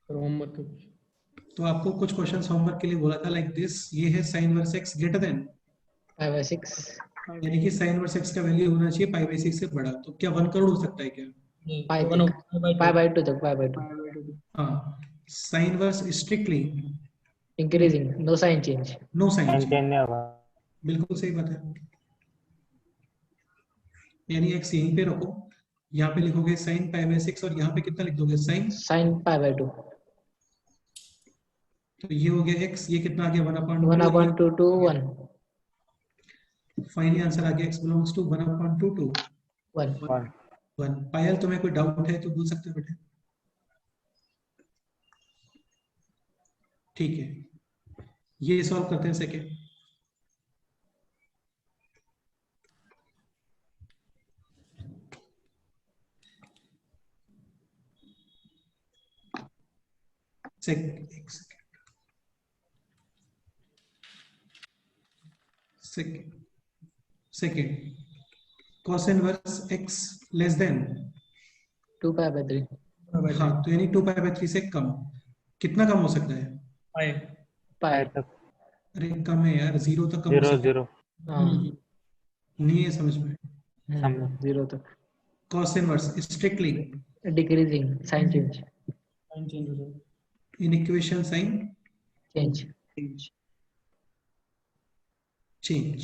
Homework तो आपको कुछ क्वेश्चन होमवर्क के लिए बोला था लाइक दिस, ये है sine inverse x greater than, 5/6 यानी कि साइन इनवर्स x का वैल्यू होना चाहिए π/6 से बड़ा। तो क्या 1 करोड़ हो सकता है क्या? पाई तक, पाई/2 तक, पाई/2 हाँ, sine inverse strictly increasing, no sign change. No sign sign change, change नहीं होगा। बिल्कुल सही बात है। यानी x यहीं पे रखो, यहाँ पे लिखोगे साइन π/6 और यहाँ पे कितना लिख दोगे साइन, साइन पाई/2, तो ये हो गया x, ये कितना आ गया 1/2, 1/2 to 1 फाइनली आंसर आ गया x बिलोंग्स टू 1/2 to 1। 1। पायल तुम्हें कोई डाउट है तो पूछ सकते हो बेटे। ठीक है, ये सॉल्व करते हैं second. Second cos inverse x less than 2π/3 हाँ, तो यानी 2π/3 से कम, कितना कम हो सकता है? पाई पाई। अरे कम है यार, 0 तक कम हो सकता है। 0 हाँ नहीं है समझ में? 0 तक। cos inverse strictly decreasing, sign change sign change हो जाएगा, in equation sign change.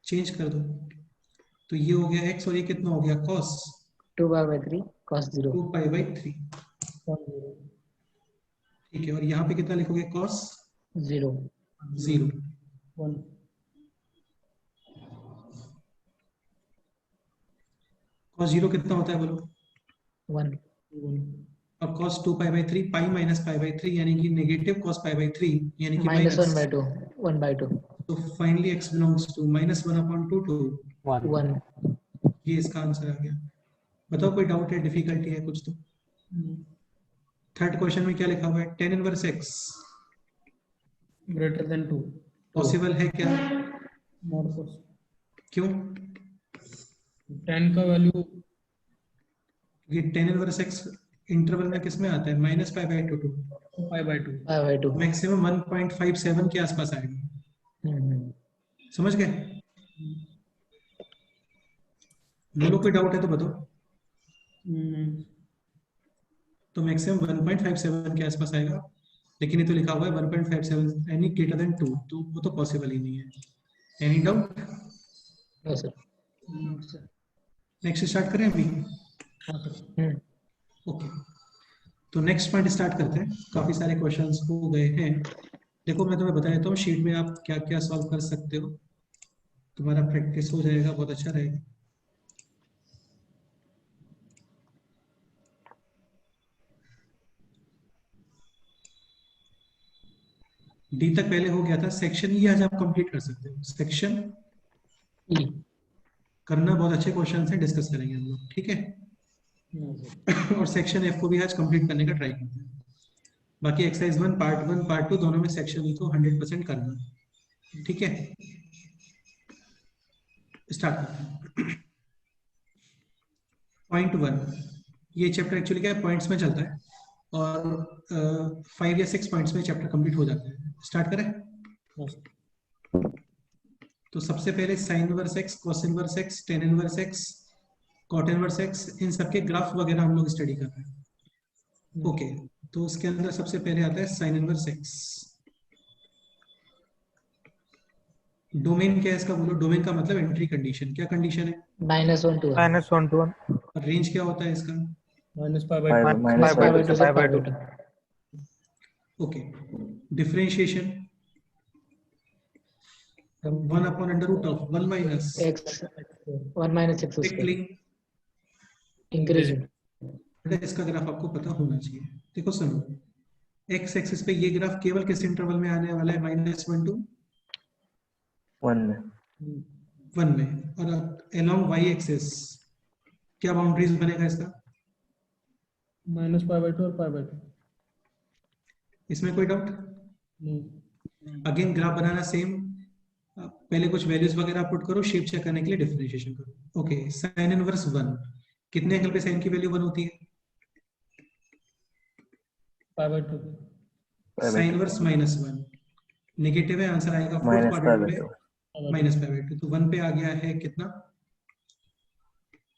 Change कर दो, तो ये हो गया x और ये कितना हो गया cos 2π/3 cos 0 2π/3। ठीक है, और यहाँ पे कितना लिखोगे cos 0 0। 1 cos 0 कितना होता है बोलो? 1 और cos 2π/3 पाई माइनस π/3 यानी कि नेगेटिव cos π/3 यानी कि माइनस माइनस 1/2। तो finally x belongs to -1/2 to 1 ये इसका आंसर आ गया। बताओ कोई डाउट है, डिफिकल्टी है कुछ तो? थर्ड क्वेश्चन में क्या लिखा हुआ है? tan inverse x greater than 2 possible है क्या? Not possible. क्यों? 10 का वैल्यू ये tan इनवर्स x इंटरवल में किस में आता है? -π/2 to पाई/2 मैक्सिमम 1.57 के आसपास आएगा। समझ गए? बोलो कोई डाउट है तो बताओ। तो मैक्सिमम 1.57 के आसपास आएगा, लेकिन ये तो लिखा हुआ है 1.57 यानी ग्रेटर देन 2, तो वो तो पॉसिबल ही नहीं है। Any doubt? No sir. Next start करें अभी? ओके, तो नेक्स्ट पॉइंट स्टार्ट करते हैं। काफी सारे क्वेश्चंस हो गए हैं। देखो मैं तुम्हें बता देता हूँ शीट में आप क्या क्या सॉल्व कर सकते हो, तुम्हारा प्रैक्टिस हो जाएगा, बहुत अच्छा रहेगा। डी तक पहले हो गया था। सेक्शन ई आज आप कंप्लीट कर सकते हो। सेक्शन ई करना, बहुत अच्छे क्वेश्चन है, डिस्कस करेंगे हम लोग, ठीक है? और सेक्शन एफ को भी आज कंप्लीट करने का ट्राई करते हैं। बाकी एक्सरसाइज 1 पार्ट 2 दोनों में सेक्शन ई को 100% करना, ठीक है? स्टार्ट करते हैं। पॉइंट 1, ये चैप्टर एक्चुअली क्या है, पॉइंट्स में चलता है और 5 या 6 पॉइंट्स में चैप्टर कंप्लीट हो जाता है। स्टार्ट करें? तो सबसे पहले sine inverse x, cos inverse x, tan inverse x, cot inverse x, इन सबके ग्राफ वगैरह हम लोग स्टडी कर रहे हैं। ओके, तो उसके अंदर सबसे पहले आता है साइन इनवर्स x। डोमेन क्या है इसका बोलो? डोमेन का मतलब एंट्री कंडीशन, क्या कंडीशन है? -1 to 1 -1 to 1 और रेंज क्या होता है इसका? -π/2 से π/2 okay, differentiation 1/√1 minus x 1 - x strictly increasing. इसका ग्राफ आपको पता होना चाहिए। देखो सुनो, x एक्सिस पे ये ग्राफ केवल किस इंटरवल में आने वाला है? -1 to 1 में। और अलोंग y एक्सिस क्या बाउंड्रीज बनेगा इसका? -π/2 और π/2। इसमें कोई डाउट? अगेन ग्राफ बनाना सेम, पहले कुछ वैल्यूज वगैरह पुट करो, शेप चेक करने के लिए डिफरेंशिएशन करो। ओके, साइन इनवर्स 1, कितने एंगल पे साइन की वैल्यू 1 होती है? 5 by 2. साइन इनवर्स -1 नेगेटिव है, आंसर आएगा फोर्थ -5 क्वाड्रेंट by में 2 -5/2। तो 1 पे आ गया है कितना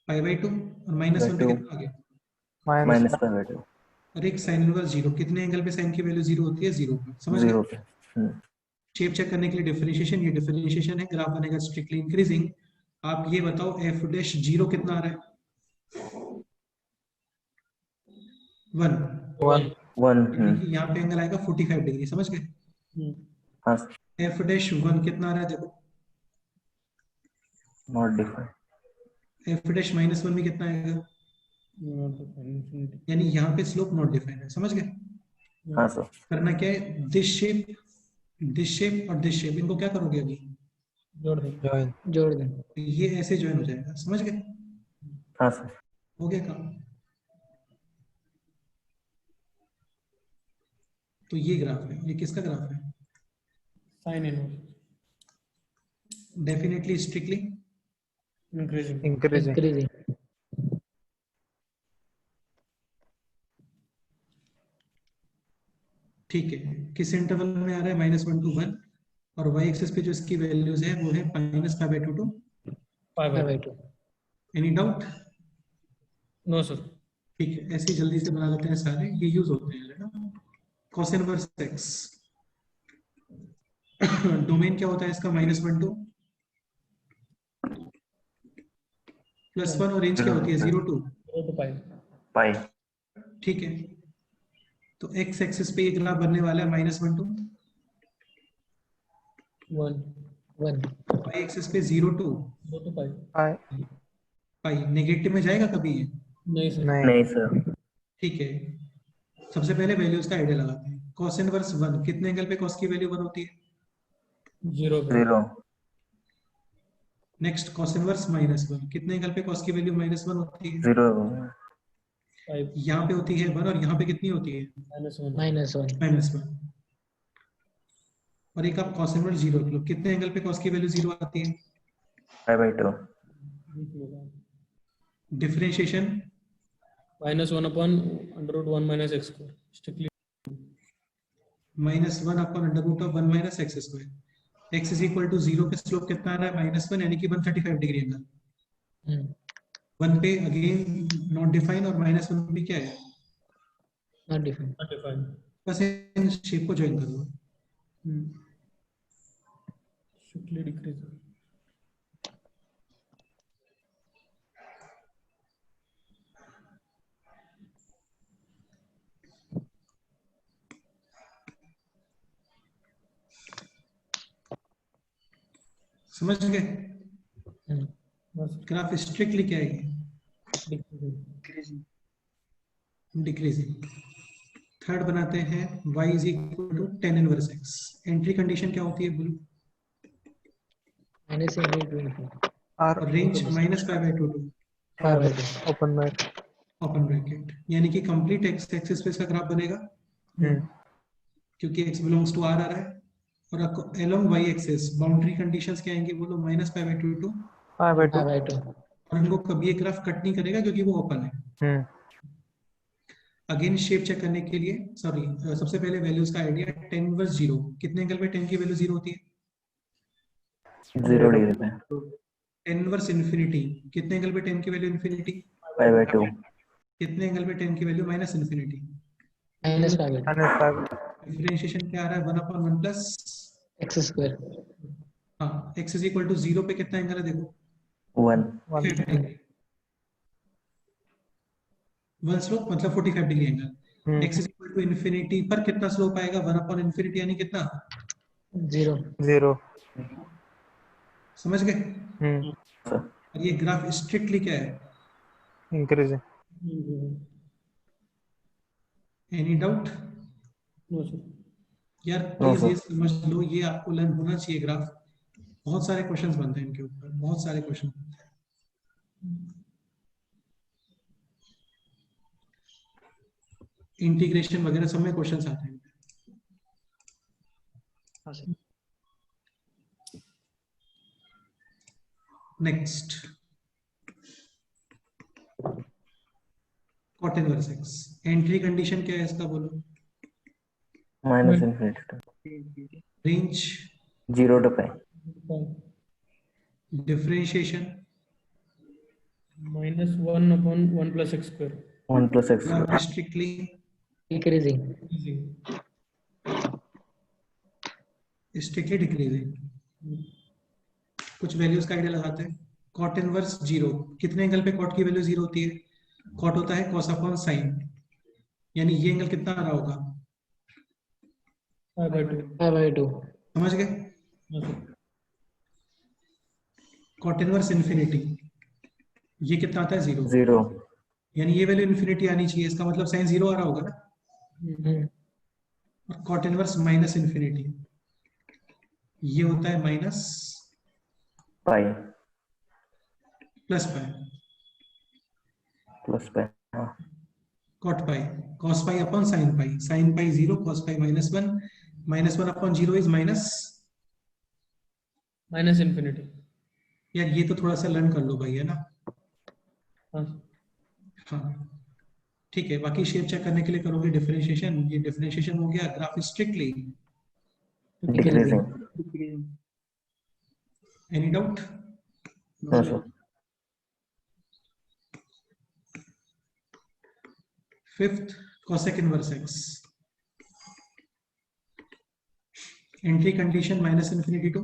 5/2 और -1 पे कितना आ गया -5 by 2 और एक साइन इनवर्स 0। कितने एंगल पे साइन की वैल्यू 0 होती है 0 पर, समझ 0 गए। पे। शेप चेक करने के लिए डिफरेंशिएशन, ये डिफरेंशिएशन है, ग्राफ बनेगा स्ट्रिक्टली इंक्रीजिंग। आप ये बताओ एफ डैश 0 कितना आ रहा है 1 1 यहाँ पे एंगल आएगा 45 डिग्री, समझ गए। हाँ एफ डैश 1 कितना आ रहा है देखो, नॉट डिफाइंड। एफ डैश -1 में कितना आएगा, Not defined. यानी यहाँ पे स्लोप नॉट डिफाइंड है, समझ गए। हाँ सर। करना क्या है, दिस शेप और दिस शेप, इनको क्या करोगे अभी, जोड़ दें. जोड़ दें. ये ऐसे ज्वाइन हो जाएगा, समझ गए। हाँ सर। हो गया काम। तो ये ग्राफ है, ये किसका ग्राफ है, Sin inverse. Definitely strictly Increasing. Increasing. ठीक है। किस इंटरवल में आ रहा है -1 to 1 और y एक्सिस पे जो इसकी वैल्यूज है वो है -5/2 to 5 by 2. 5/2. Any doubt. No, sir. ठीक है, ऐसे ही जल्दी से बना लेते हैं सारे, ये यूज होते हैं ना। cos इनवर्स x डोमेन क्या होता है इसका -1 to +1 और रेंज क्या होती है 0 to 0 to 5. पाई। ठीक है। तो x एक्सिस पे ये ग्राफ बनने वाला है -1 to 1. 1. y एक्सिस पे 0 to 0 to 5. पाई। नेगेटिव में जाएगा कभी ये, नहीं सर. नहीं सर। ठीक है। सबसे पहले वैल्यूज का आइडिया लगाते हैं। cos इनवर्स 1 कितने एंगल पे cos की वैल्यू 1 होती है 0 पे. 0 नेक्स्ट cos इनवर्स -1 कितने एंगल पे cos की वैल्यू -1 होती है 0 5 यहाँ पे होती है 1 और यहाँ पे कितनी होती है -1. -1. -1। और एक आप cos इनवर्स 0 लो, कितने एंगल पे cos की वैल्यू 0 आती है 5/2 differentiation -1 upon √1 minus x square. Strictly. -1 upon √1 - x²। x is equal to 0 पे स्लोप कितना आ रहा है -1 यानी कि 135 डिग्री एंगल। 1 पे अगेन नॉट डिफाइन और -1 भी क्या है, Not defined. Not defined. बस इन शेप को ज्वाइन कर दो। Strictly decreasing. समझ गए। बस ग्राफ स्ट्रिक्टली क्या है, decreasing. डिक्रीजिंग। थर्ड बनाते हैं y is equal to tan inverse x। Entry condition क्या होती है बोलो, -8 into infinity. और रेंज -5/2 टू 5/2. ओपन ब्रैकेट, यानी कि कंप्लीट x एक्सिस पे इसका ग्राफ बनेगा क्योंकि x बिलोंग्स टू r आ रहा है। और along y axis boundary conditions क्या आएंगे बोलो, -5/2 टू 5/2. और इनको कभी ये ग्राफ कट नहीं करेगा क्योंकि वो ओपन है। अगेन शेप चेक करने के लिए सॉरी सबसे पहले वैल्यूज का आइडिया, tan इनवर्स 0 कितने एंगल पे tan की वैल्यू 0 होती है 0 डिग्री पे tan इनवर्स इंफिनिटी कितने एंगल पे tan की वैल्यू इंफिनिटी, 5/2 कितने एंगल पे tan की वैल्यू -इंफिनिटी। -5/2. डिफरेंशिएशन क्या आ रहा है 1/1 प्लस X square. हाँ x इज इक्वल टू 0 पे कितना एंगल है देखो 1 1 स्लोप मतलब 45 degree angle. x is equal to infinity पर कितना स्लोप आएगा 1/इंफिनिटी यानी कितना 0. समझ गए। और ये ग्राफ स्ट्रिक्टली क्या है, एनी डाउट। No, sir. यार प्लीज ये समझ लो, ये आपको लर्न होना चाहिए ग्राफ। बहुत सारे क्वेश्चंस बनते हैं इनके ऊपर, बहुत सारे क्वेश्चन बनते हैं। इंटीग्रेशन वगैरह सब में क्वेश्चंस आते हैं। Next cot inverse x, entry condition क्या है इसका बोलो minus infinity to range 0 to pi. Differentiation -1/1 plus x square. 1 plus x square. Strictly Decreasing. Strictly decreasing. कुछ वैल्यूज का आइडिया लगाते हैं. Cot inverse 0. कितने एंगल पे कॉट की वैल्यू 0 होती है? कॉट होता है कॉस अपॉन साइन. यानी ये एंगल कितना आ रहा होगा? pi/2. समझ गए? हाँ सर. कॉट इनवर्स इन्फिनिटी, ये कितना आता है? 0. 0. यानी ये वैल्यू इन्फिनिटी आनी चाहिए. इसका मतलब साइन 0 आ रहा होगा ना. हम्म. और कॉट इनवर्स माइनस इन्फिनिटी, ये होता है minus Pi. Plus pi. Plus pi. हाँ. Cot pi, cos pi upon sine pi. Sine pi 0, cos pi -1. -1 upon 0 is minus. -infinity. यार ये तो थोड़ा सा लर्न कर लो भाई, है ना. हाँ. हाँ ठीक है. बाकी शेप चेक करने के लिए करोगे डिफरेंशिएशन. ये डिफरेंशिएशन हो गया. Graph strictly. Decreasing. Any doubt? No, sir. Fifth, cosec inverse x. Entry condition -infinity to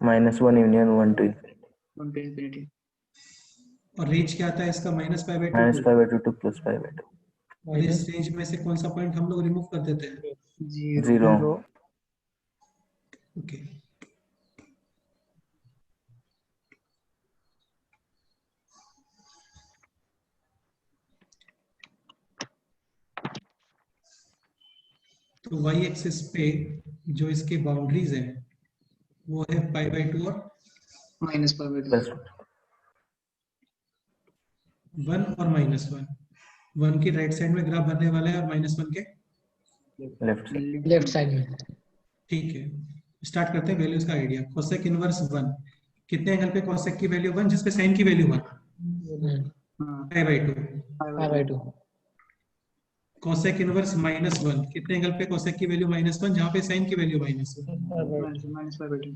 -1 union 1 to infinity. 1 to infinity. और रेंज क्या आता है इसका? -pi/2. Minus pi/2 to plus pi/2. और इस रेंज में से कौन सा पॉइंट हम लोग रिमूव कर देते हैं? 0. ओके. तो y एक्सिस पे जो इसके बाउंड्रीज हैं वो है pi/2 और -pi/2. Plus 1 और -1. 1 की राइट साइड में ग्राफ बनने वाला है और -1 के left side. Left side में. ठीक है. स्टार्ट करते हैं वैल्यूज का आइडिया. Cosec inverse 1. कितने एंगल पे कोसेक की वैल्यू 1 जिसपे साइन की value 1? pi/2. pi/2. Cosec inverse -1. कितने एंगल पे कोसेक की वैल्यू -1 जहां पे साइन की वैल्यू -1? -pi/2.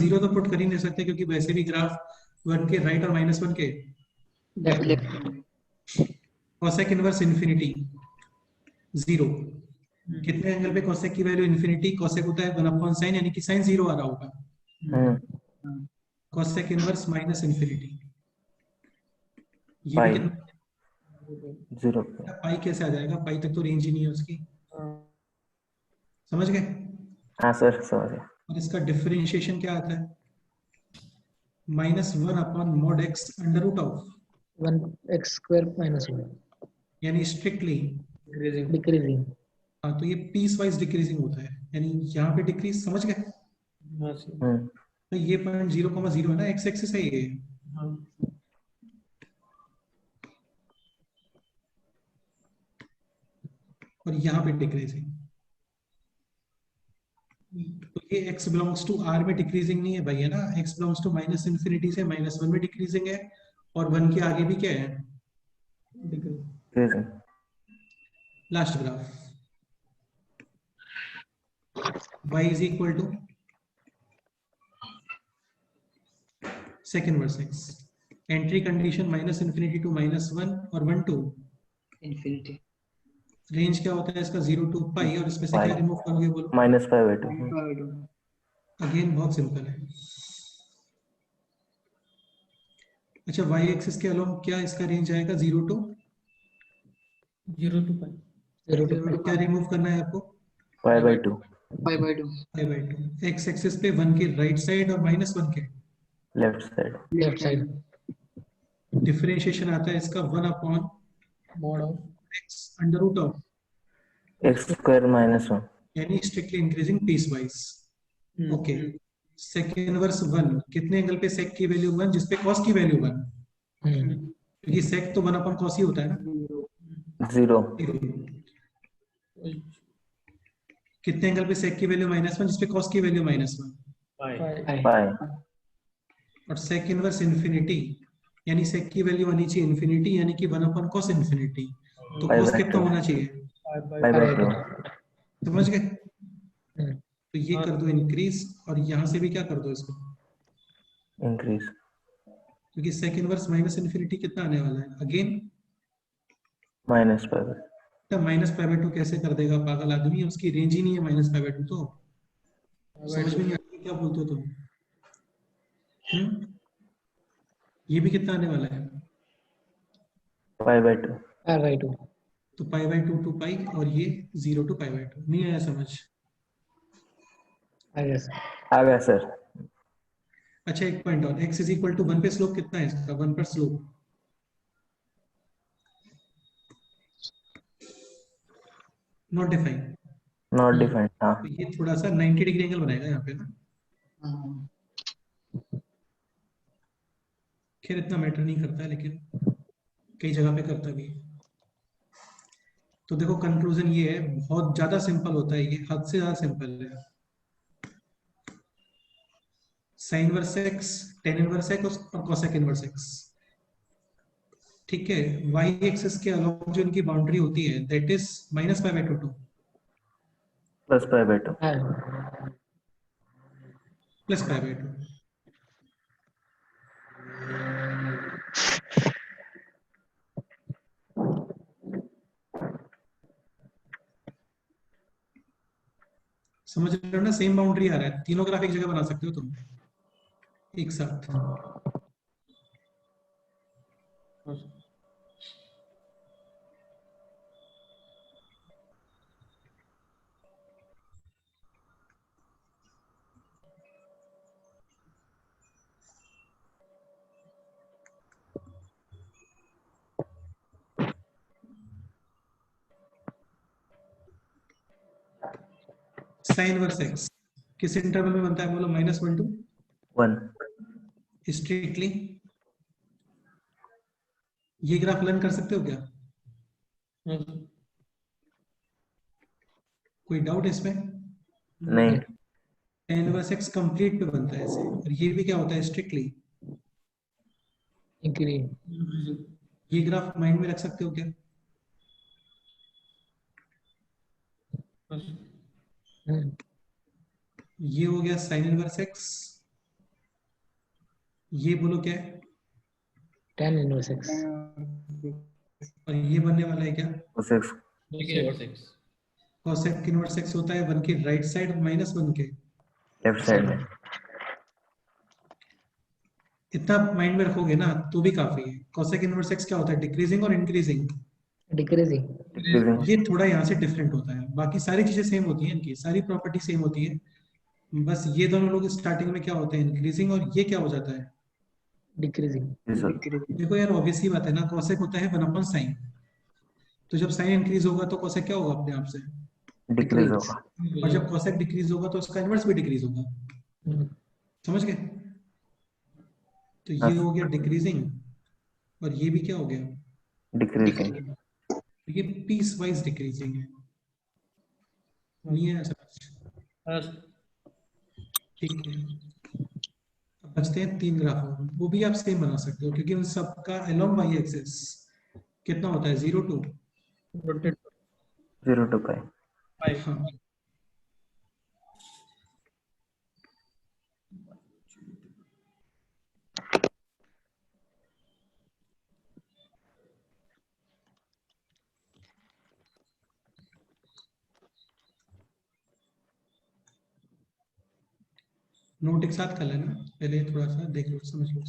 0 तो पुट कर ही नहीं सकते क्योंकि वैसे भी ग्राफ 1 के राइट और -1 के. Left. Cosec inverse infinity 0. कितने एंगल पे कोसेक की वैल्यू इन्फिनिटी? कोसेक होता है 1/sin, यानी कि साइन 0 आ रहा होगा. कोसेक इनवर्स -infinity, ये Pi. भी कितना? 0. पाई कैसे आ जाएगा? पाई तक तो रेंज ही नहीं है उसकी. समझ गए? हाँ सर समझ गया. और इसका डिफरेंशिएशन क्या आता है? -1/mod x √, 1x square -1. यानी स्ट्रिक्टली. Decreasing. हाँ, तो ये पीस वाइज डिक्रीजिंग होता है. यानी यहाँ पे डिक्रीज. समझ गए? हाँ सर. तो ये पॉइंट 0,0 है ना, एक्स एक्सिस है ये. हाँ. और यहाँ पे डिक्रीजिंग. तो ये x बिलोंग्स टू r में डिक्रीजिंग नहीं है भाई, है ना. x बिलोंग्स टू -infinity से -1 में डिक्रीजिंग है. और 1 के आगे भी क्या है? Decreasing. Last graph. y is equal to sec inverse x. Entry condition -infinity to -1 और 1 to Infinity. रेंज क्या होता है इसका? 0 to pi. और इसमें से क्या रिमूव करोगे बोलो? -pi/2. pi/2. अगेन बहुत सिंपल है. अच्छा, y एक्सिस के अलोंग क्या इसका रेंज आएगा? 0 to 0 to pi. 0 to pi. क्या रिमूव करना है आपको? pi/2. pi/2. pi/2. x axis पे 1 के राइट साइड और -1 के Left side. Left side. Differentiation आता है इसका 1/mod Mod of x √, X square -1. यानी strictly increasing piecewise. Okay. Sec inverse 1. कितने एंगल पे सेक की वैल्यू 1 जिसपे कॉस की वैल्यू 1? क्योंकि सेक तो 1/cos ही होता है ना. 0. कितने एंगल पे सेक की वैल्यू -1 जिसपे कॉस की वैल्यू -1? pi. Pi. और सेक इनवर्स इन्फिनिटी, यानी सेक की वैल्यू आनी चाहिए इन्फिनिटी, यानी कि 1/cos इन्फिनिटी. तो कॉस कितना होना चाहिए? pi/2. समझ गए? हम्म, तो ये कर दो इंक्रीज और यहाँ से भी क्या कर दो इसको, इंक्रीज क्योंकि सेक इनवर्स माइनस इन्फिनिटी कितना आने वाला है again, minus pi. Minus pi by 2 कैसे कर देगा पागल आदमी, उसकी रेंज ही नहीं है माइनस पाई बाय 2। तो समझ में नहीं आता क्या बोलते हो तुम? ये भी कितना आने वाला है? पाई बाई 2। Pi by 2। तो पाई बाय 2 टू पाई और ये 0 टू पाई बाय 2। नहीं आया समझ? आ गया सर। आ गया सर। अच्छा एक पॉइंट और, x इज इक्वल टू 1 पे स्लोप कितना है इसका? 1 पर slope not defined, not defined. हाँ तो ये थोड़ा सा 90 डिग्री एंगल बनाएगा यहाँ पे ना। हाँ, खैर इतना मैटर नहीं करता है लेकिन कई जगह पे करता भी है। तो देखो कंक्लूजन ये है, बहुत ज्यादा सिंपल होता है ये, हद से ज्यादा सिंपल है। Sign inverse x, tan inverse x और कोसेक इनवर्स एक्स, ठीक है। वाई एक्सिस के अलॉन्ग जो इनकी बाउंड्री होती है that is minus pi by 2 plus pi by 2। हाँ, प्लस पाई बाय 2। समझ रहे हो ना, सेम बाउंड्री आ रहा है, तीनों ग्राफ एक जगह बना सकते हो तुम एक साथ। साइन इनवर्स एक्स किस इंटरवल में बनता है बोलो? -1 टू 1। स्ट्रिक्टली। ये ग्राफ लर्न कर सकते हो क्या? कोई डाउट इसमें? नहीं। tan इनवर्स एक्स कंप्लीट पे बनता है ऐसे, और ये भी क्या होता है स्ट्रिक्टली। इंक्रीज। ये ग्राफ माइंड में रख सकते हो क्या? ये हो गया साइन इनवर्स एक्स, ये बोलो क्या है, टेन इनवर्स एक्स। और ये बनने वाला है क्या? कोसेक कोसेक इनवर्स एक्स होता है 1 के राइट साइड और -1 के लेफ्ट साइड में। इतना माइंड में रखोगे ना तो भी काफी है। कोसेक इनवर्स एक्स क्या होता है, डिक्रीजिंग और इंक्रीजिंग। डिक्रीजिंग। डिक्रीजिंग। ये थोड़ा यहाँ से डिफरेंट होता है, बाकी सारी चीजें सेम होती हैं, इनकी सारी प्रॉपर्टी सेम होती है, बस ये दोनों लोग स्टार्टिंग में क्या होते हैं इंक्रीजिंग, और ये क्या हो जाता है डिक्रीजिंग। देखो यार ऑब्वियस सी बात है ना, कोसेक होता है 1/sin, तो जब साइन इंक्रीज होगा तो कोसेक क्या होगा अपने आप से, डिक्रीज Decrease. होगा। और जब कोसेक डिक्रीज होगा तो उसका इनवर्स भी डिक्रीज होगा। समझ गए? तो ये हो गया डिक्रीजिंग, और ये भी क्या हो गया डिक्रीजिंग। ये पीस वाइज डिक्रीजिंग है। नहीं है समझ? ठीक है, अब बचते हैं 3 ग्राफ, वो भी आप सेम बना सकते हो क्योंकि उन सबका अलोंग वाई एक्सिस कितना होता है 0 टू 0 to पाई। हाँ। नोट एक साथ कर लेना, पहले थोड़ा सा देख लो समझ लो।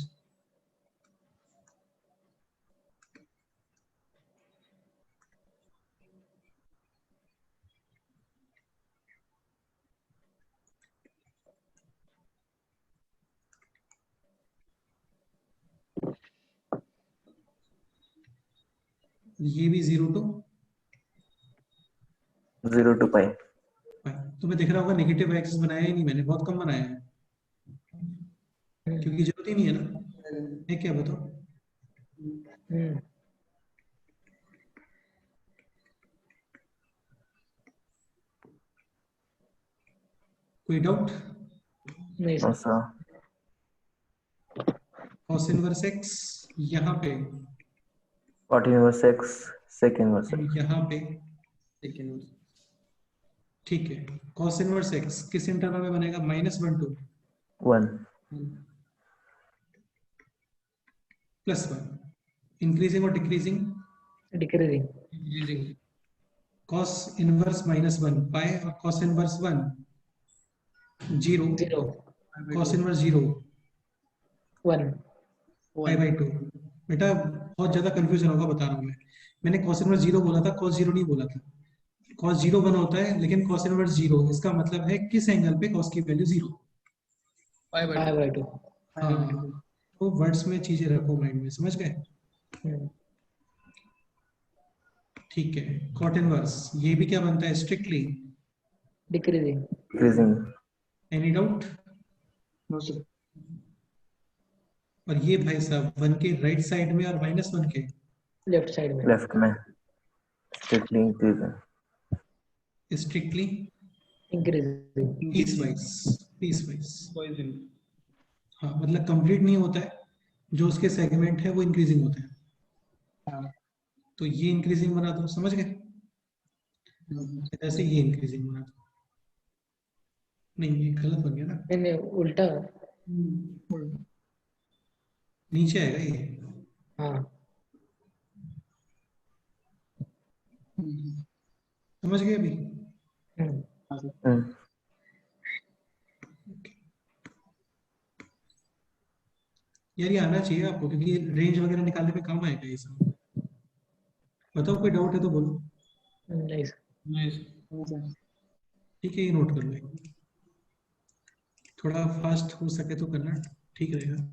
ये भी 0 टू 0 to पाई। तुम्हें दिख रहा होगा नेगेटिव एक्सिस बनाया ही नहीं मैंने, बहुत कम बनाया है क्योंकि जरूरत ही नहीं है ना। है क्या बताओ? कोई डाउट? नहीं no sir. Sir. cos inverse x यहाँ पे, cot inverse x, sec inverse x. यहाँ पे, ठीक है, cos इनवर्स x किस इंटरवल में बनेगा? -1 to 1. +1, इंक्रीजिंग और decreasing? Decreasing. Increasing. cos inverse -1 pi और cos inverse 1 0, 0. cos inverse 0 1. Pi by 2। बेटा बहुत ज्यादा कंफ्यूजन होगा, बता रहा हूँ मैंने cos इनवर्स 0 बोला था, cos 0 नहीं बोला था। cos 0 1 होता है, लेकिन cos इनवर्स 0 इसका मतलब है किस एंगल पे cos की value 0। Pi by Pi two. by 2. हाँ, तो वर्ड्स में चीजें रखो माइंड में, समझ गए? Hmm. ठीक है, cot इनवर्स ये भी क्या बनता है? Strictly. Decreasing. Decreasing. Any doubt? No, sir. और ये भाई साहब 1 के राइट साइड में और -1 के Left side में. Left में. Strictly increasing. Strictly Increasing. Piecewise. Poison. हाँ, मतलब कंप्लीट नहीं होता है, जो उसके सेगमेंट है वो इंक्रीजिंग होते हैं। हाँ। तो ये इंक्रीजिंग बना दो, समझ गए? ऐसे ये इंक्रीजिंग बना दो। नहीं, ये गलत बन गया ना, नहीं उल्टा. नीचे आएगा ये। हाँ. समझ गए अभी? Hmm. हाँ, sir. यार ये आना चाहिए आपको, क्योंकि रेंज वगैरह निकालने पे काम आएगा ये सब। बताओ, कोई डाउट है तो बोलो। Nice. Nice. हाँ, sir. ठीक है, ये नोट कर लो, थोड़ा फास्ट हो सके तो करना, ठीक रहेगा।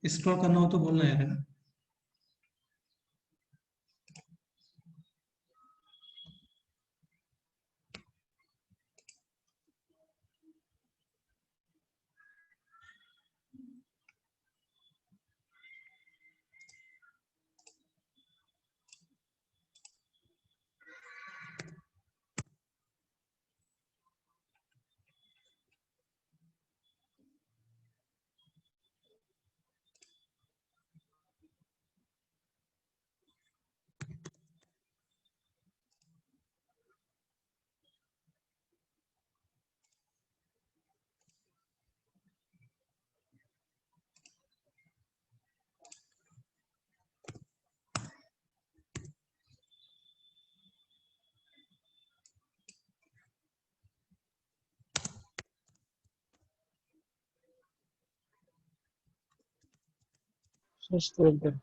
स्क्रॉल करना हो तो बोलना यार, है ना? Just hold there.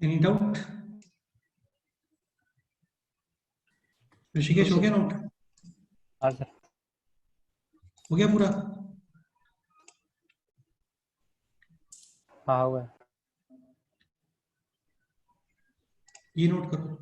Any doubt? Rishikesh हो गया नोट? हाँ सर। हो गया पूरा? हाँ हुआ। ये नोट करो।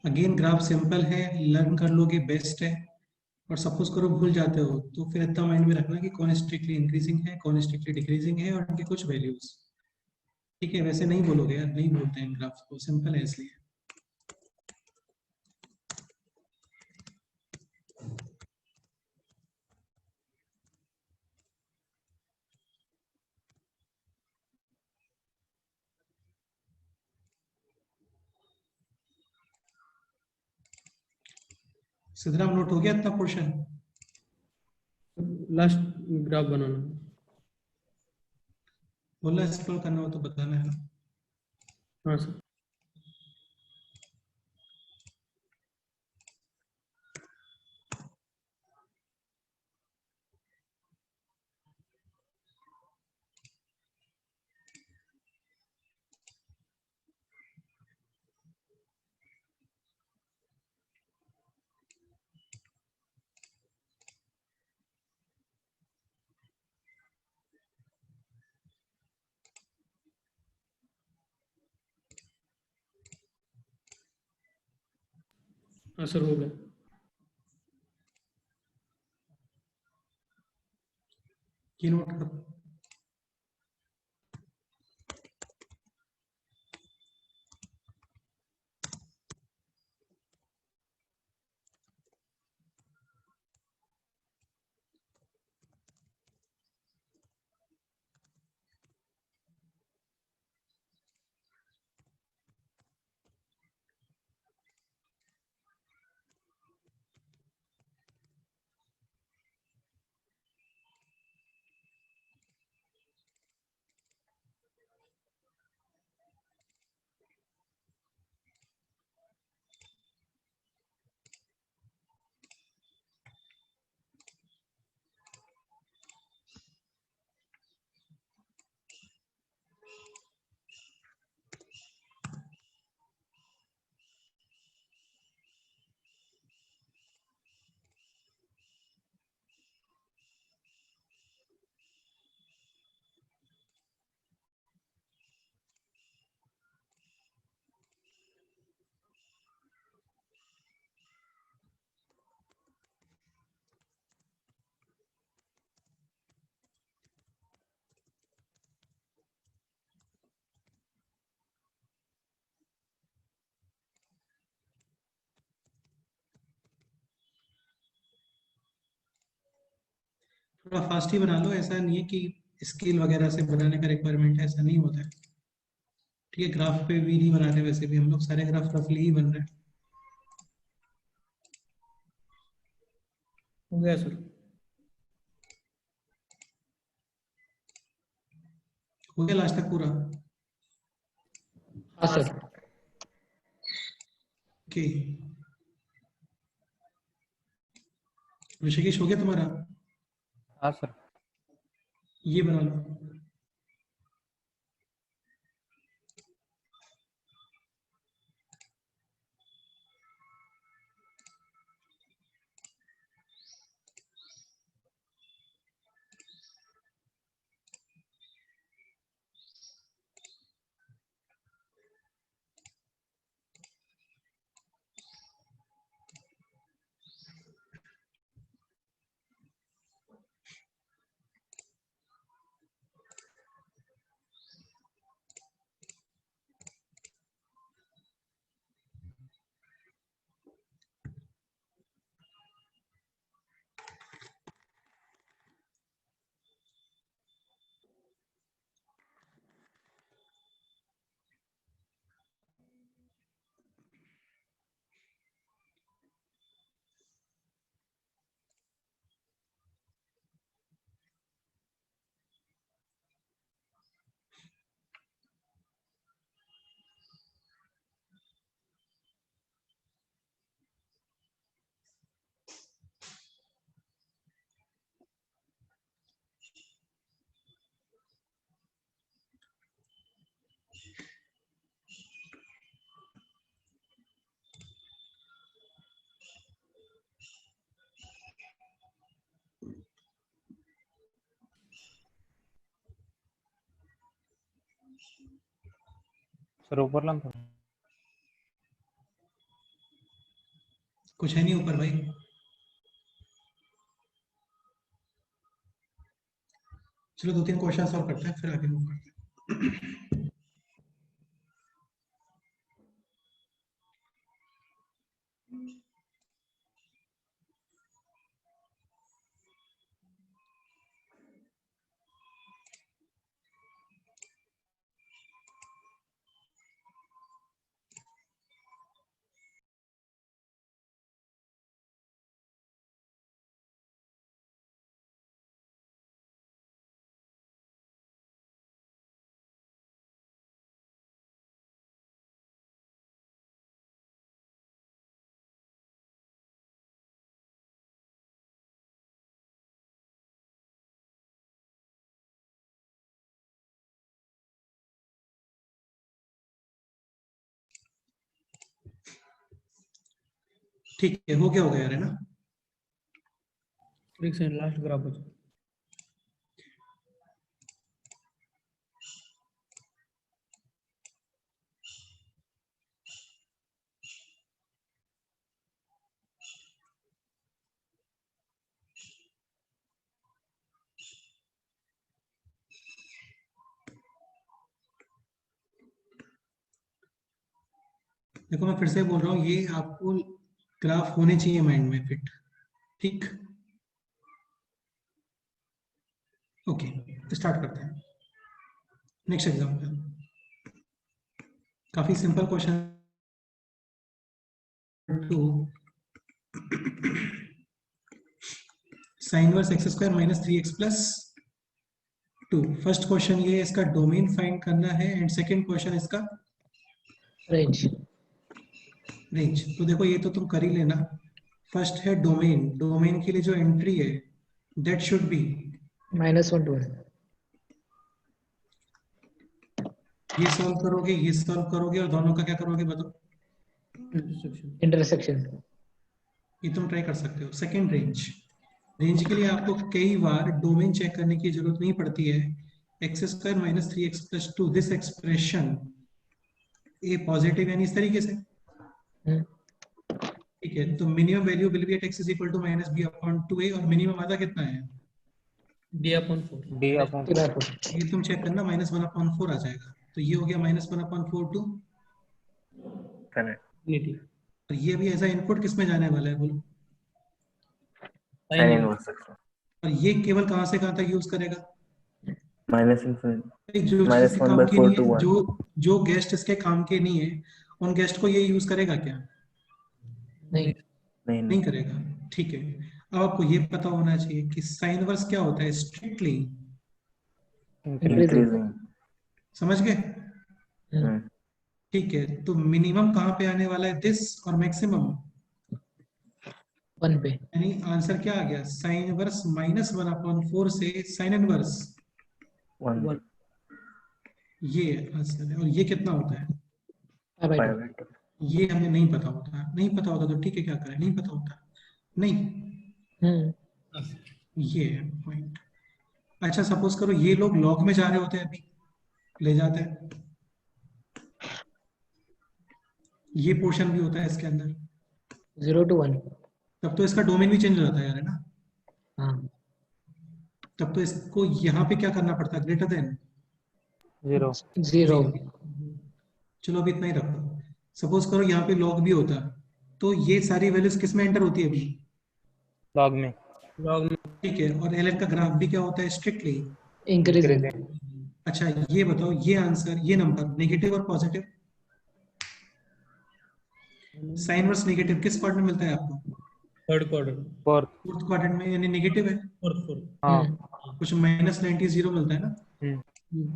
अगेन ग्राफ सिंपल है, लर्न कर लोगे बेस्ट है। और सपोज करो भूल जाते हो तो फिर इतना माइंड में रखना कि कौन स्ट्रिक्टली इंक्रीजिंग है, कौन स्ट्रिक्टली डिक्रीजिंग है, और उनके कुछ वैल्यूज। ठीक है, वैसे नहीं बोलोगे यार, नहीं बोलते हैं ग्राफ को, सिंपल है इसलिए। सिद्धराम नोट हो गया इतना पोर्शन? लास्ट ग्राफ बनाना। बोलना स्क्रॉल करना हो तो बताना है। हाँ सर। हाँ सर, हो गया। की नोट करो। थोड़ा फास्ट ही बना लो, ऐसा नहीं है कि स्केल वगैरह से बनाने का रिक्वायरमेंट है, ऐसा नहीं होता है। ठीक है, ग्राफ पे भी नहीं बना रहे, वैसे भी हम लोग सारे ग्राफ रफली ही बन रहे हैं। हो गया सर। हो गया लास्ट तक पूरा? हाँ सर। ओके, ऋषिकेश हो गया तुम्हारा? हाँ सर। ये बना लो। सर ऊपर ला थोड़ा। कुछ है नहीं ऊपर भाई। चलो 2-3 क्वेश्चन सॉल्व करते हैं फिर आगे मूव करते हैं। ठीक है, हो गया यार, है ना? एक सेकंड, लास्ट ग्राफ बचा। देखो मैं फिर से बोल रहा हूँ, ये आपको ग्राफ होने चाहिए माइंड में फिट। ठीक, ओके, स्टार्ट करते हैं नेक्स्ट एग्जाम्पल। काफी simple question two, sine inverse x square minus 3x plus 2। First question ये इसका डोमेन फाइंड करना है एंड सेकंड क्वेश्चन इसका रेंज। रेंज। तो देखो ये तो तुम कर ही लेना। फर्स्ट है डोमेन, डोमेन के लिए जो एंट्री है दैट शुड बी -1 to 1। ये सॉल्व करोगे, ये सॉल्व करोगे और दोनों का क्या करोगे बताओ? इंटरसेक्शन। इंटरसेक्शन। ये तुम ट्राई कर सकते हो। सेकंड रेंज, रेंज के लिए आपको कई बार डोमेन चेक करने की जरूरत नहीं पड़ती है। X square minus 3x plus 2 this expression a positive यानी इस तरीके से, ठीक है। तो minimum value will be at x is equal to minus b upon 2a और मिनिमम आधा कितना है? d/4। d/4। ये तुम चेक करना, -1/4 आ जाएगा। तो ये हो गया -1/4 टू, करेक्ट। नेगेटिव और ये भी ऐसा इनपुट किस में जाने वाला है बोलो? साइन इनवर्स एक्स और ये केवल कहां से कहां तक यूज करेगा? माइनस इनफिनिटी जो चीज माइनस इसके वन काम बाय की फोर नहीं टू है, वन। जो गेस्ट इसके काम के नहीं है, उन गेस्ट को ये यूज करेगा क्या? नहीं। नहीं नहीं करेगा, ठीक है। अब आपको ये पता होना चाहिए कि साइन इनवर्स क्या होता है स्ट्रिक्टली, इंक्रीजिंग। इंक्रीजिंग। समझ गए? हम्म ठीक है, तो मिनिमम कहां पे आने वाला है दिस, और मैक्सिमम 1 पे। यानी आंसर क्या आ गया? साइन इनवर्स -1/4 से साइन इनवर्स, वन ये आंसर है। और ये कितना होता है? 5/2। 5/2। ये हमें नहीं पता होता, नहीं पता होता तो ठीक है, क्या करें, नहीं पता होता नहीं, ये है पॉइंट। अच्छा सपोज करो ये लोग लॉग में जा रहे होते हैं, अभी ले जाते हैं, ये पोर्शन भी होता है इसके अंदर, 0 to 1। तब तो इसका डोमेन भी चेंज हो जाता है यार, है ना? हाँ। तब तो इसको यहाँ पे क्या करना पड़ता है? Greater than 0। 0। चलो अभी इतना ही रखो। सपोज करो यहाँ पे लॉग भी होता, तो ये सारी वैल्यूज किस में एंटर होती है अभी? लॉग में। लॉग में ठीक है, और ln का ग्राफ भी क्या होता है स्ट्रिक्टली? इंक्रीजिंग। अच्छा ये बताओ, ये आंसर, ये नंबर नेगेटिव और पॉजिटिव, साइन इनवर्स नेगेटिव किस क्वाड्रेंट में मिलता है आपको? Third quarter, fourth. Fourth quadrant में, यानी नेगेटिव है। फोर्थ। हाँ। कुछ -90 0 मिलता है ना?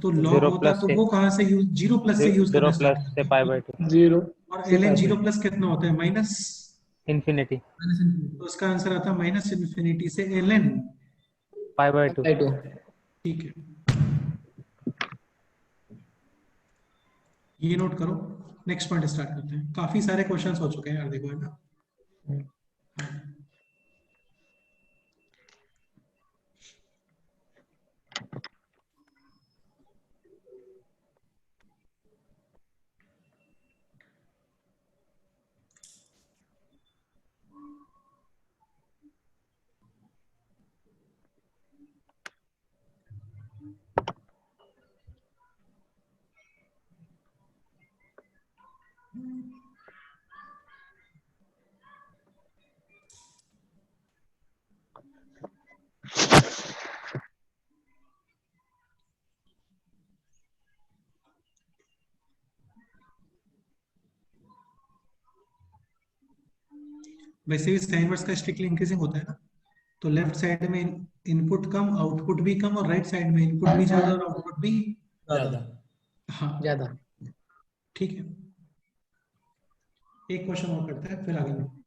तो लॉग 0 होता प्लस तो से वो कहाँ से यूज, 0 प्लस से यूज करना 0 स्टार्ट प्लस से करते हैं। π/2 0 और से ln 0 5/2। प्लस कितना होता है? माइनस। इन्फिनिटी तो उसका आंसर आता है माइनस इन्फिनिटी से ln। π/2। 5/2। ठीक है, ये नोट करो। नेक्स्ट पॉइंट स्टार्ट करते हैं। काफी सारे क्वेश्चंस हो चुके हैं यार, देखो, है ना? वैसे भी साइन इनवर्स का स्ट्रिक्टली इंक्रीजिंग होता है ना, तो लेफ्ट साइड में इनपुट कम आउटपुट भी कम, और राइट साइड में इनपुट भी ज्यादा और आउटपुट भी ज्यादा। हाँ ज्यादा। ठीक है। एक क्वेश्चन और करते हैं फिर आगे बढ़ते हैं।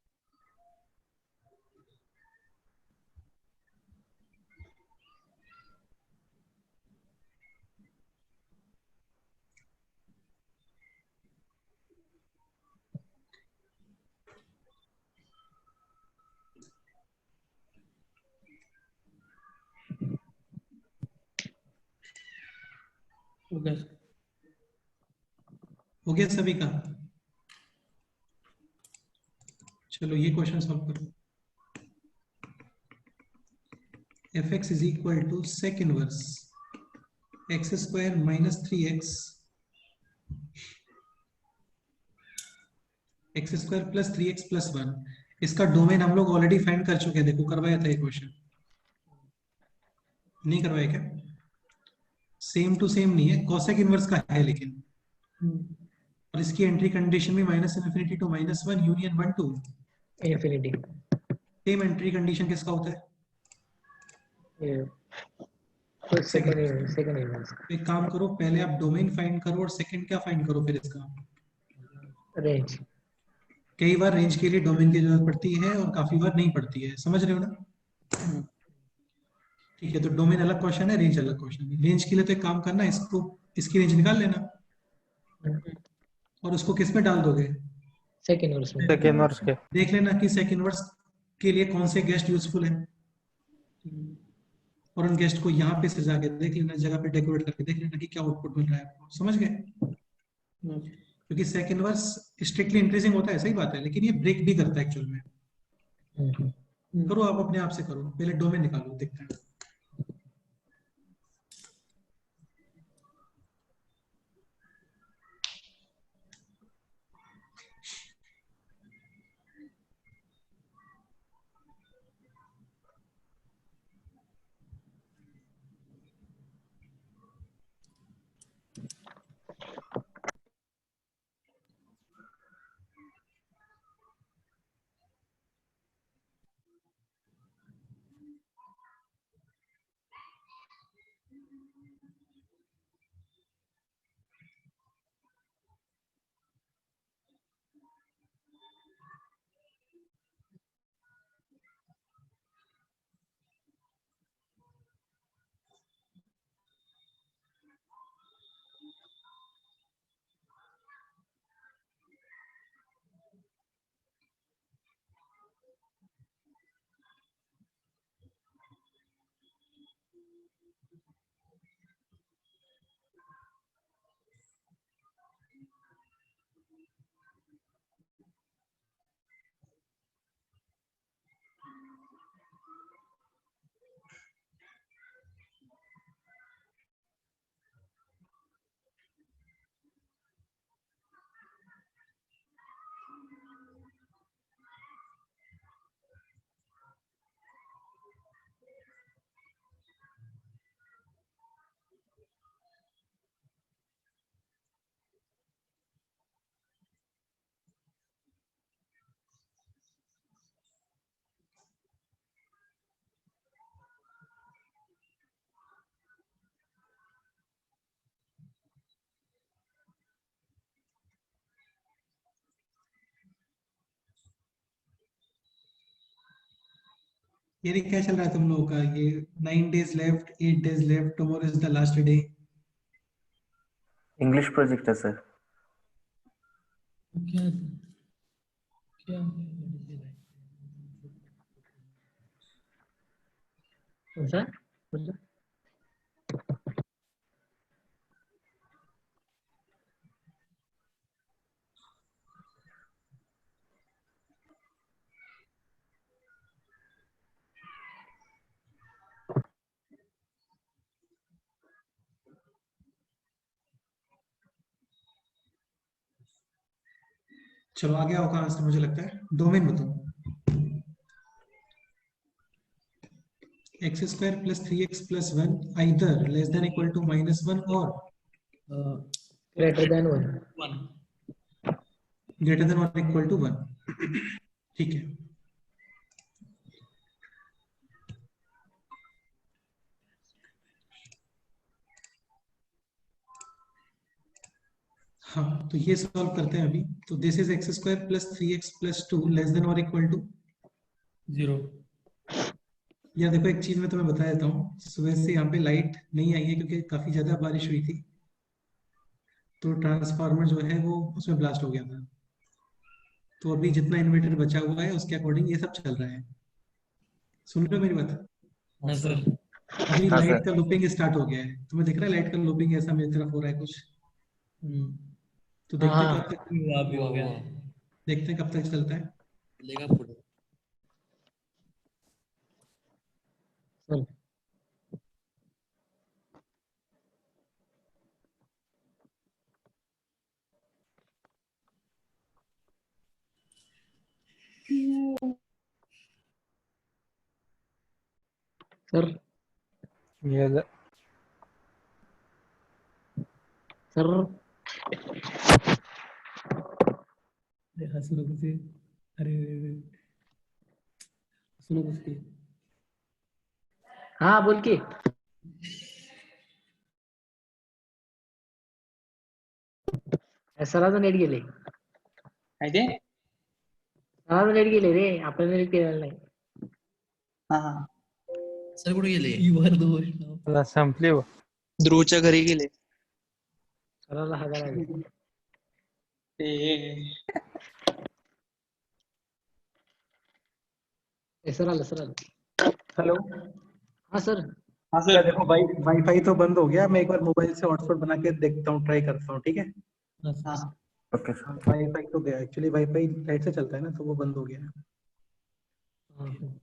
ओके। हो गया सभी का? चलो ये क्वेश्चन सॉल्व करो। F x is equal to sec inverse x square minus 3x x square plus 3x plus 1। इसका डोमेन हम लोग ऑलरेडी फाइंड कर चुके हैं, देखो करवाया था ये क्वेश्चन, नहीं करवाया क्या? सेम टू सेम नहीं है, कॉसेक इनवर्स का है लेकिन, और इसकी एंट्री कंडीशन भी minus infinity to minus 1 union 1 to infinity. Same entry condition किसका होता है? तो सेकंड इनवर्स। एक काम करो, पहले आप डोमेन फाइंड करो और सेकंड क्या फाइंड करो फिर इसका। रेंज। कई बार रेंज के लिए डोमेन की जरूरत पड़ती है और काफी बार नहीं पड़ती है, समझ रहे हो ना? ठीक है, तो डोमेन अलग क्वेश्चन है, रेंज अलग क्वेश्चन है। रेंज के लिए तो एक काम करना, इसको इसकी रेंज निकाल लेना और उसको किस में डाल दोगे? सेकंड इनवर्स में। सेक इनवर्स के। देख लेना कि सेक इनवर्स के लिए कौन से गेस्ट यूजफुल है, और उन गेस्ट को यहाँ पे सजा के देख लेना, जगह पे डेकोरेट करके देख लेना कि क्या आउटपुट मिल रहा है आपको, समझ गए? क्योंकि सेक इनवर्स स्ट्रिक्टली इंक्रीजिंग होता है, सही बात है, लेकिन ये ब्रेक भी करता है एक्चुअल में। करो आप अपने आप से करो, पहले डोमेन निकालो, देखते हैं। ये क्या चल रहा है तुम लोगों का? ये 9 days left, 8 days left, tomorrow is the last day. English project है सर। क्या क्या कौन सा? कौन सा? चलो आगे आओ कहाँ से, मुझे लगता है डोमेन बताओ। X square plus 3x plus 1 either less than equal to -1 और greater than 1. 1. ग्रेटर देन और इक्वल टू 1। ठीक है, हाँ तो ये सॉल्व करते हैं अभी। तो this is x square plus 3x plus 2 less than और इक्वल टू 0. यार देखो एक चीज मैं तुम्हें बता देता हूँ, सुबह से यहाँ पे लाइट नहीं आई है क्योंकि काफी ज्यादा बारिश हुई थी, तो ट्रांसफार्मर जो है वो उसमें ब्लास्ट हो गया था। तो अभी जितना इन्वर्टर बचा हुआ है उसके अकॉर्डिंग ये सब चल रहा है। सुन रहे हो मेरी बात? हाँ सर. अभी हाँ लाइट सर। का लूपिंग स्टार्ट हो गया है, तुम्हें दिख रहा है लाइट का लूपिंग ऐसा मेरी तरफ हो रहा है कुछ? तो देखते हैं हाँ. कब तक, हुआ भी हो गया. देखते हैं कब तक चलता है। लेगा पुढे. Sir. Sir. Yes. Sir. अरे हंसू नको से. अरे हंसू नको से. हाँ बोल की. सराचं नेट गेले. काय ते? सराचं नेट गेले रे, आपण नेट केलेलं नाही. हा हा. सर कुठे गेले? You are the host now. आता संपली हो. ध्रुवच्या घरी गेले सराला हजार आले. ते. सर आलं, सर आलं. हेलो, हाँ सर. हा या सर. देखो वाईफाई तो बंद हो गया, मैं एक बार मोबाइल से हॉटस्पॉट बना के देखता हूँ, ट्राई करता हूँ, ठीक है? हा. Okay sir. वाईफाई तो गया, एक्चुअली वाईफाई लाइट से चलता है ना, तो वो बंद हो गया है। हाँ.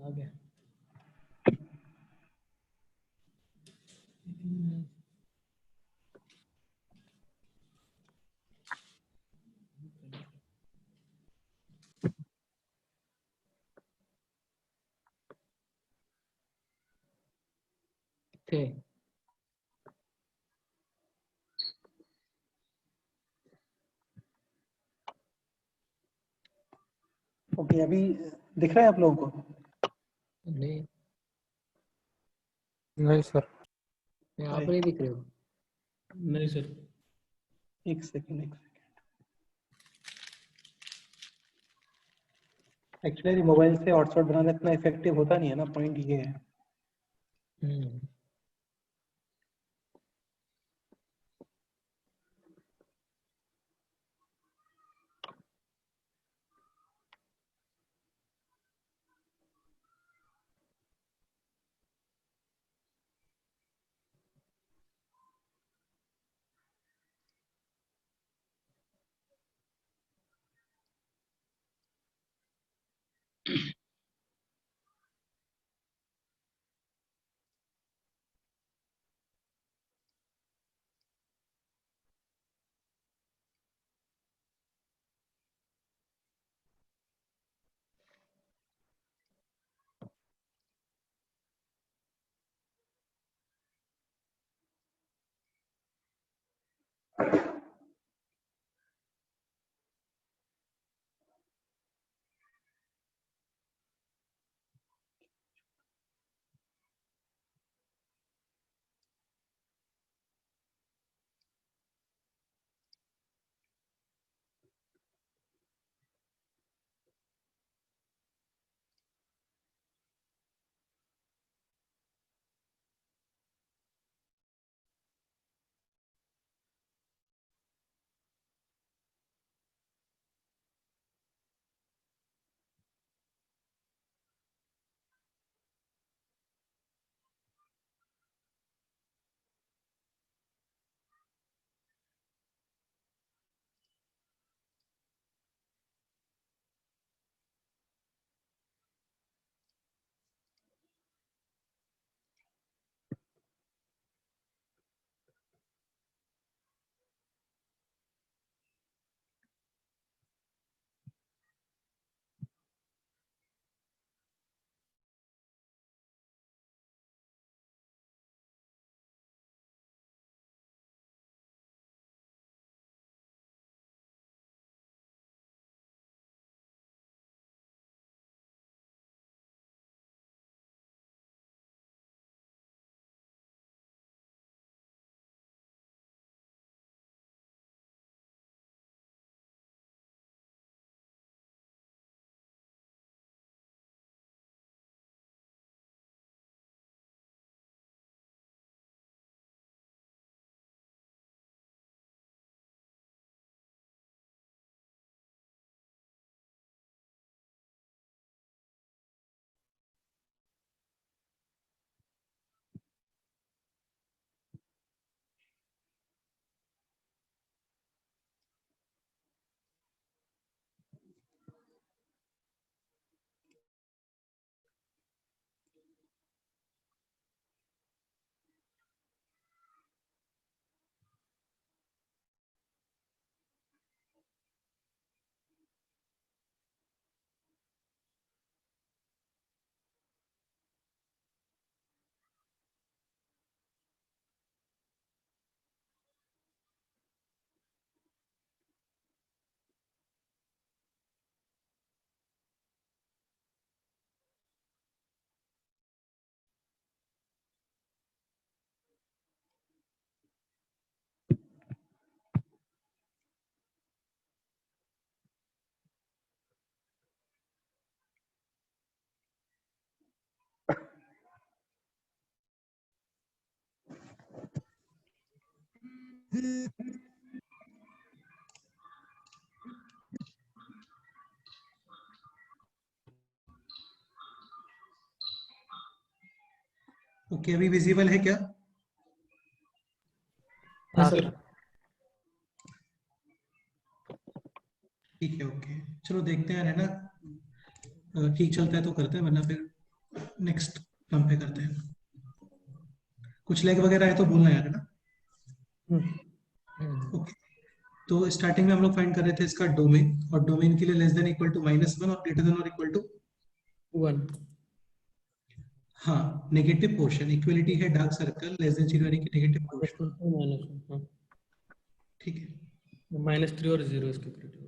आ गया. थे. ओके, अभी दिख रहा है आप लोगों को? नहीं, नहीं सर. आप नहीं दिख रहे हो. नहीं सर. एक सेकंड। एक्चुअली मोबाइल से हॉटस्पॉट बनाना इतना इफेक्टिव होता नहीं है ना, पॉइंट ये है। हम्म. ओके, अभी विजिबल है क्या? हाँ सर। ठीक है, ओके, चलो देखते हैं, है ना, ठीक चलता है तो करते हैं, वरना फिर नेक्स्ट काम पे करते हैं। कुछ लैग वगैरह है तो बोलना यार, है ना। ओके, तो स्टार्टिंग में हम लोग फाइंड कर रहे थे इसका डोमेन, और डोमेन के लिए लेस देन इक्वल टू -1 और ग्रेटर देन और इक्वल टू 1। हाँ, नेगेटिव पोर्शन, इक्वलिटी है डार्क सर्कल, लेस देन 0 यानी कि नेगेटिव पोर्शन। -1 -1, हाँ। ठीक है, -3 और 0 इसके क्रिएटिव।